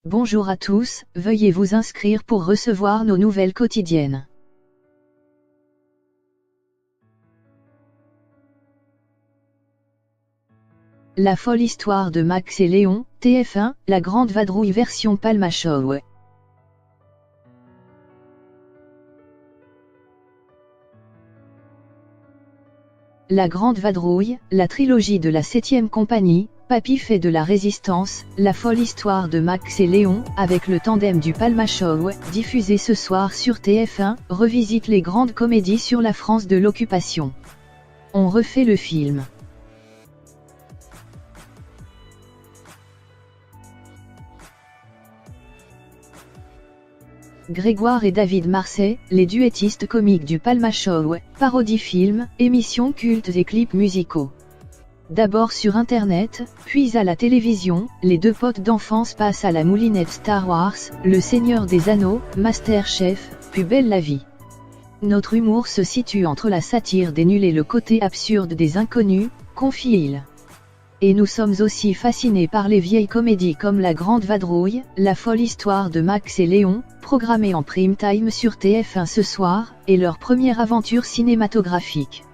Bonjour à tous, veuillez vous inscrire pour recevoir nos nouvelles quotidiennes. La folle histoire de Max et Léon, TF1, la grande vadrouille version Palma Show. La grande vadrouille, la trilogie de la 7e compagnie, Papy fait de la résistance, la folle histoire de Max et Léon, avec le tandem du Palma Show, diffusé ce soir sur TF1, revisite les grandes comédies sur la France de l'occupation. On refait le film. Grégoire et David Marsay, les duettistes comiques du Palma Show, parodie film, émissions cultes et clips musicaux. D'abord sur Internet, puis à la télévision, les deux potes d'enfance passent à la moulinette Star Wars, Le Seigneur des Anneaux, MasterChef, Plus belle la vie. Notre humour se situe entre la satire des nuls et le côté absurde des inconnus, confie-il. Et nous sommes aussi fascinés par les vieilles comédies comme La Grande Vadrouille, La folle histoire de Max et Léon, programmée en prime time sur TF1 ce soir, et leur première aventure cinématographique.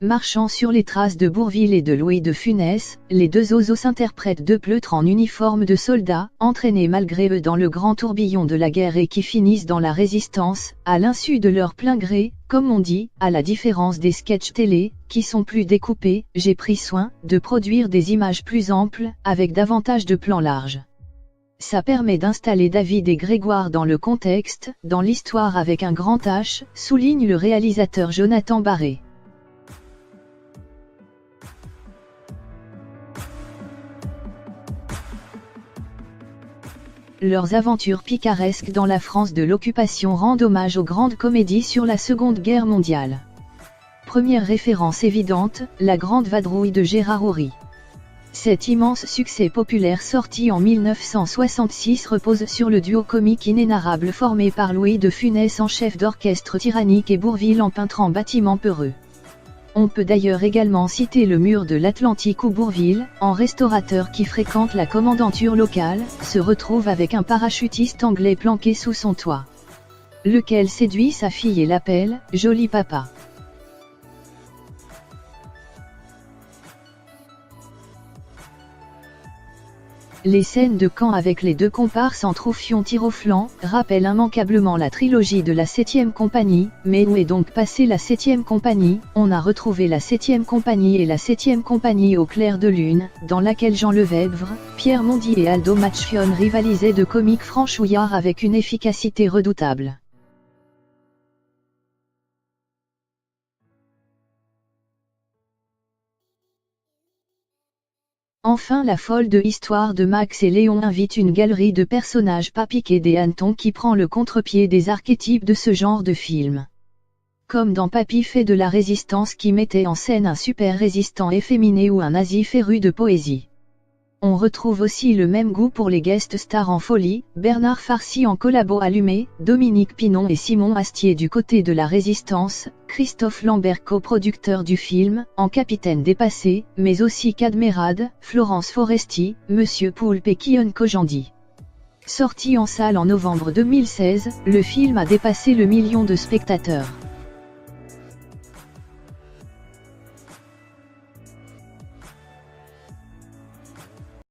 Marchant sur les traces de Bourvil et de Louis de Funès, les deux osos interprètent deux pleutres en uniforme de soldats, entraînés malgré eux dans le grand tourbillon de la guerre et qui finissent dans la résistance, à l'insu de leur plein gré, comme on dit, à la différence des sketchs télé, qui sont plus découpés. J'ai pris soin de produire des images plus amples, avec davantage de plans larges. Ça permet d'installer David et Grégoire dans le contexte, dans l'histoire avec un grand H, souligne le réalisateur Jonathan Barré. Leurs aventures picaresques dans la France de l'occupation rendent hommage aux grandes comédies sur la Seconde Guerre mondiale. Première référence évidente, La Grande Vadrouille de Gérard Houry. Cet immense succès populaire sorti en 1966 repose sur le duo comique inénarrable formé par Louis de Funès en chef d'orchestre tyrannique et Bourvil en peintre en bâtiment peureux. On peut d'ailleurs également citer le mur de l'Atlantique où Bourvil, en restaurateur qui fréquente la commandanture locale, se retrouve avec un parachutiste anglais planqué sous son toit. Lequel séduit sa fille et l'appelle « Joli papa ». Les scènes de camp avec les deux comparses en troufion tir au flanc, rappellent immanquablement la trilogie de la 7e compagnie, mais où est donc passée la 7e compagnie? On a retrouvé la 7e compagnie et la 7e compagnie au clair de lune, dans laquelle Jean Levèvre, Pierre Mondy et Aldo Macchione rivalisaient de comiques franchouillards avec une efficacité redoutable. Enfin la folle de histoire de Max et Léon invite une galerie de personnages pas piqués des hannetons qui prend le contre-pied des archétypes de ce genre de film. Comme dans Papy fait de la résistance qui mettait en scène un super résistant efféminé ou un nazi féru de poésie. On retrouve aussi le même goût pour les guest stars en folie, Bernard Farcy en collabo allumé, Dominique Pinon et Simon Astier du côté de la résistance, Christophe Lambert coproducteur du film, en capitaine dépassé, mais aussi Cadmerade, Florence Foresti, Monsieur Poulpe et Kion Kojandi. Sorti en salle en novembre 2016, le film a dépassé le million de spectateurs.